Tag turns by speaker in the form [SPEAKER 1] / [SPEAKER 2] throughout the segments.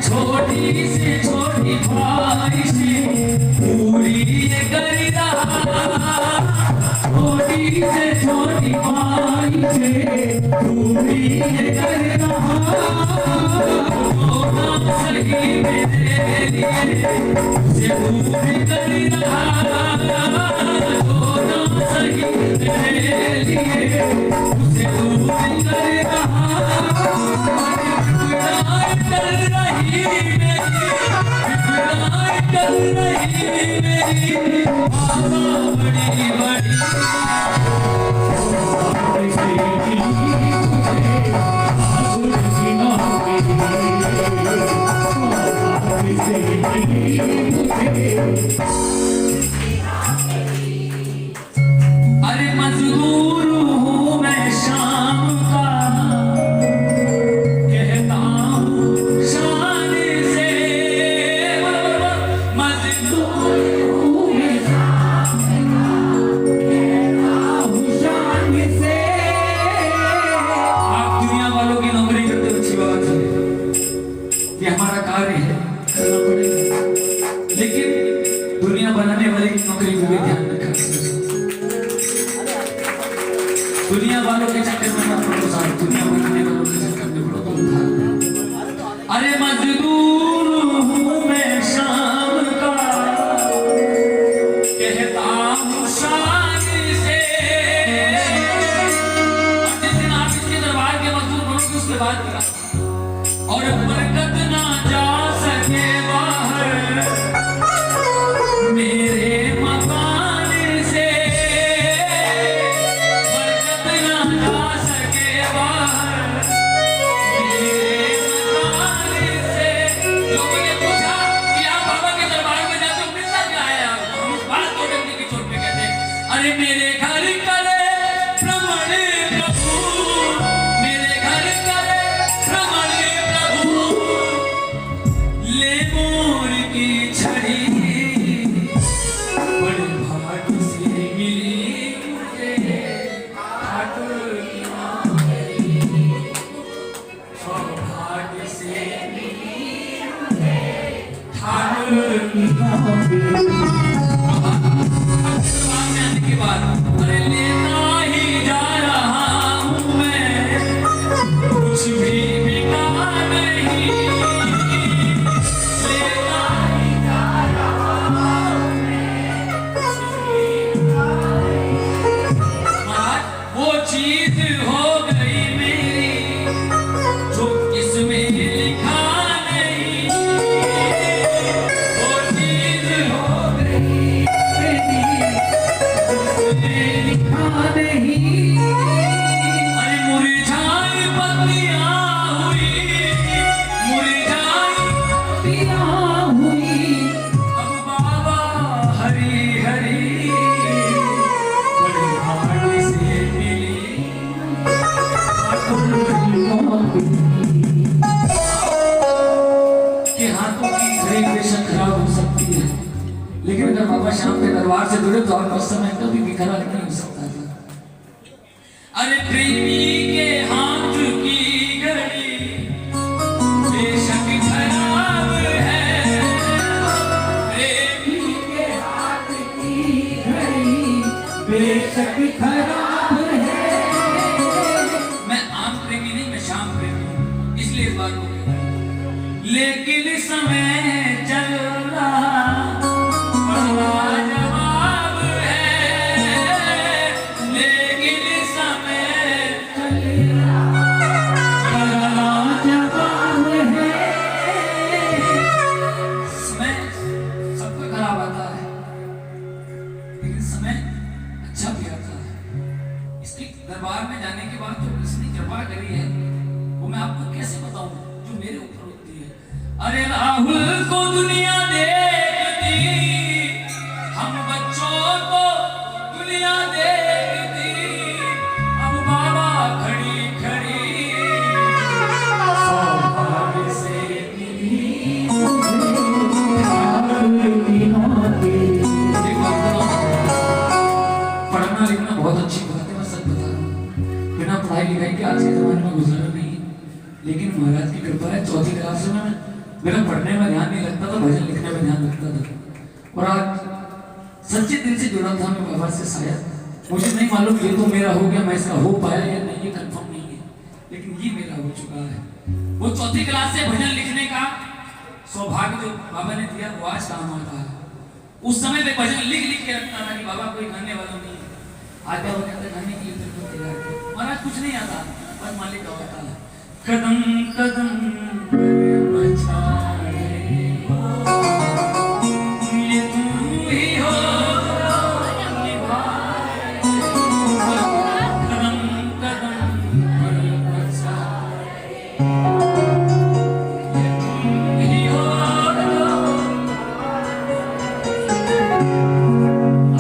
[SPEAKER 1] छोटी से छोटी ख्वाहिश पूरी कर रहा, छोटी से छोटी ख्वाहिश पूरी कर रहा, होना सही मेरे लिए से पूरी कर रहा, होना सही मेरे लिए से पूरी कर रहा। कर रही मेरी बाबा बड़ी बड़ी अरे मजबूर हूँ मैं शाम का हमारा कार्य है, करना पड़ेगा, लेकिन दुनिया बनाने वाले की नौकरी को भी ध्यान रखा। दुनिया वालों के चक्कर में मत पड़ो साहब, दुनिया बनाने वालों के चक्कर में पड़ो तुम। अरे मजदूर हूँ मैं शाम का, कहता हूँ शान से। जिस दिन आप इसके दरबार के मजदूर बनोगे उसके बाद और बरकत ना जा सके बाहर मेरे मकान से, बरकत ना जा सके बाहर मेरे मकान से। लोगों ने पूछा कि आप बाबा के दरबार में जाते हो मिलता क्या है? हम इस बात को डंडे की चोट पे कहते हैं, अरे मेरे घर करे भ्रमण प्रभु, मेरे घर करे भ्रमण ले मोर की छड़ी, बड़े भाग्य से मिली मुझे ठाकुर की नौकरी, सौभाग्य से मिली मुझे ठाकुर की नौकरी। आने के बाद अरे लेता ही जा रहा हूँ मैं, कुछ भी बिका नहीं, वो चीज हो गई मेरी जो इसमें लिखा नहीं, वो चीज हो गई मेरी जिसमें लिखा नहीं। अरे मुरझाई पत्तियां हुई, मुरझाई पत्तियां हुई, अब बाबा हरी हरी बड़ी भाग्य से मिली के हाथों की घड़ी बेशक खराब हो सकती है, लेकिन अगर बाबा श्याम के दरबार से जुड़े तो आपका समय कभी भी खराब नहीं हो सकता है। अरे प्रेमी के हाथ की घड़ी बेशक खराब है, प्रेमी के हाथ की घड़ी बेशक खराब है। मैं आम प्रेमी नहीं, मैं श्याम प्रेमी हूं, इसलिए इस बात को, लेकिन समय चल हमको दुनिया देखती, हम बच्चों को दुनिया देखती, अब बाबा खड़ी खड़ी सौभाग्य से मिली पढ़ना लिखना बहुत अच्छी बात है, मैं सच बता रहा हूँ। बिना पढ़ाई लिखाई के आज के जमाने में गुजारा नहीं है, लेकिन महाराज की कृपा है चौथी क्लास में मेरा पढ़ने में ध्यान नहीं लगता था, भजन लिखने में ध्यान लगता था। और आज सच्चे दिल से जुड़ा था मैं बाबा से। शायद मुझे नहीं मालूम ये तो मेरा हो गया, मैं इसका हो पाया या नहीं ये कंफर्म नहीं है, लेकिन ये मेरा हो चुका है। वो चौथी क्लास से भजन लिखने का सौभाग्य जो बाबा ने दिया वो आज काम आता है। उस समय पे भजन लिख लिख के रखता था कि बाबा कोई गाने वाला नहीं है, आज बाबा कहते गाने के लिए तो तैयार थे। महाराज कुछ नहीं आता, बस मालिक का होता है। कदम कदम बचाए ये तुम ही हो निभाए, कदम कदम बचाए ये तुम ही हो।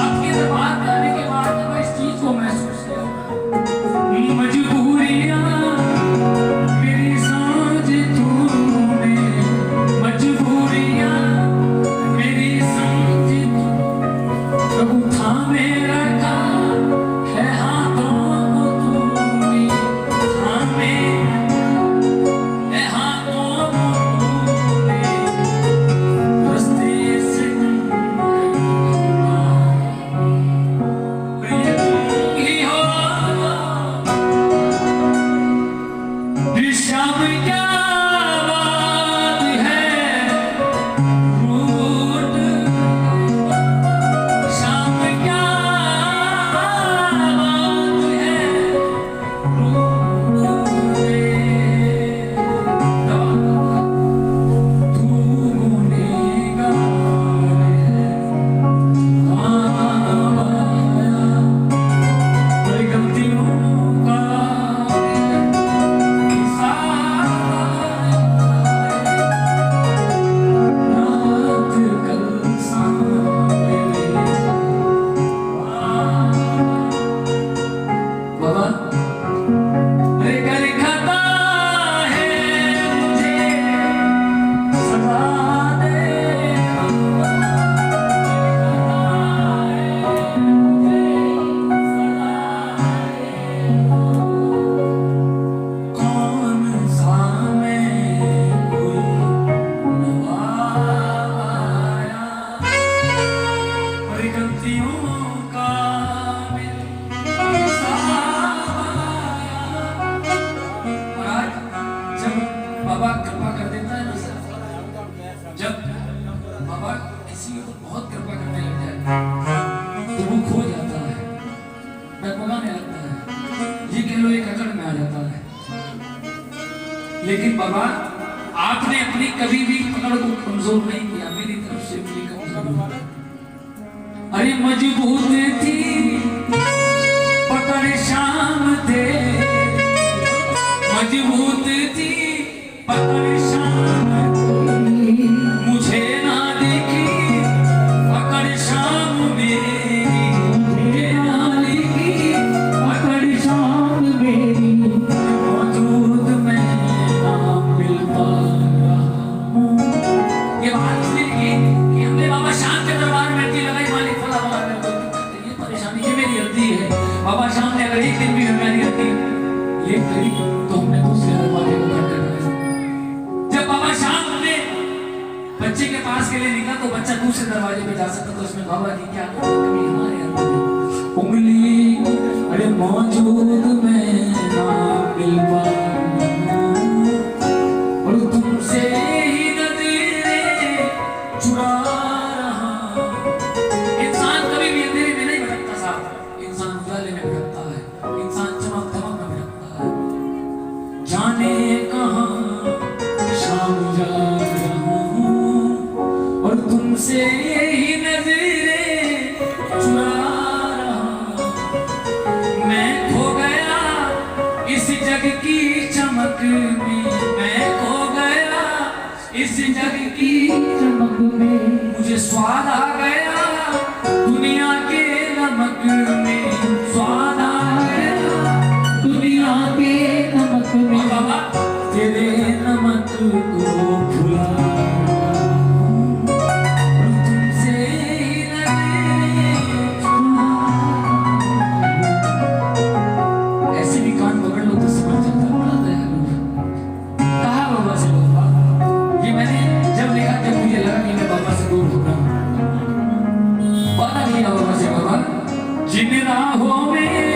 [SPEAKER 1] आपके दरबार में आने के बाद मैं इस चीज को महसूस किया, मजबूरियां बाबा कृपा कर देता है ना, जब बाबा किसी के ऊपर बहुत कृपा करने लग जाए तो वो खो जाता है, डगमगाने लगता है, ये कह लो एक अकड़ में आ जाता है। लेकिन बाबा आपने अपनी कभी भी पकड़ को कमजोर नहीं किया, मेरी तरफ से मिली कमजोर। अरे मजबूत थी पकड़ शाम दे, मजबूत थी पकड़ शाम दे, मुझे ना देखी पकड़ शाम मेरी, मुझे ना देखी पकड़ शाम मेरी, मौजूद मैं ना मिल पा रहा हूँ। ये बात इसलिए कि हमने बाबा शाम के दरबार में की लगाई, मालिक फला बाबा ने ये परेशानी ये मेरी गलती है। बाबा शाम ने अगर एक दिन भी हमारी गलती ये करी तो हमने दूसरे दरवाजे को बंद कर दिया। जब बाबा शाम ने बच्चे के पास के लिए निकला तो बच्चा दूसरे दरवाजे पे जा सकता, तो उसमें बाबा की क्या कमी हमारे अंदर उंगली, अरे मौजूद मैं ना मिल पाऊं और तुमसे ही नजरें चुरा रहा। इंसान कभी भी अंधेरे में नहीं भटकता साहब, इंसान उजाले में भटकता है, इंसान चमक धमक में भटकता है। जाने कहां शाम जा रहा हूं और तुमसे ही नजरें चुरा रहा। मैं खो गया इस जग की चमक में, मैं खो गया इस जग की
[SPEAKER 2] नमक में,
[SPEAKER 1] मुझे स्वाद आ गया दुनिया के नमक में, स्वाद आ गया
[SPEAKER 2] दुनिया के नमक में।
[SPEAKER 1] बाबा तेरे नमक को भुला तुमसे ऐसे भी कान पकड़ लो तो समझ जाता बड़ा दयालु कहा बाबा से बाबा। ये मैंने जब लिखा जब मुझे लगा कि मैं बाबा से दूर हो रहा हूँ, पता नहीं बाबा से बाबा जिन राहों में